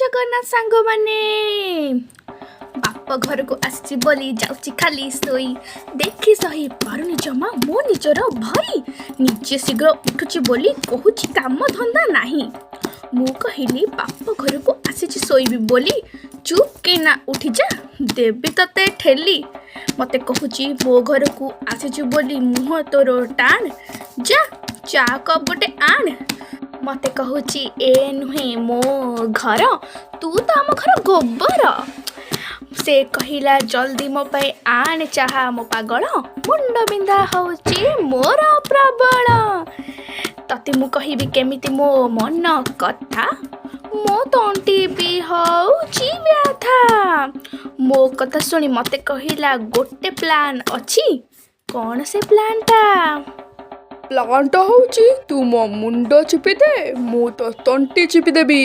जगन्नाथ सांग माने बाप घर को आसी बोली जाऊची खाली सोई देखी सही पारुनी जमा मो निजर भाई निजे शीघ्र उठुची बोली कहूची काम धंदा नाही मु कहली बाप घर को आसी सोईबी बोली चुप के ना उठी जा देवी तते ठेली मते कहूची मो घर को आसी बोली मुह तोर टाण जा चा कप गोटे आण मते कहूची ए नुहे मो घर तू तो आम घर गोबर से कहिला जल्दी मो पाई आण चाहा मो पागल मुंड बिंधा होची मोर प्रबल तते मु कहिबी केमिति मो मन कथा मो तंटी भी होची व्यथा मो कथा सुनी मते कहिला गोटे प्लान अछि कौन से प्लान टा प्लांटा होची तू मो मुंड चिपी दे मु तो तंटी चिपी देबी।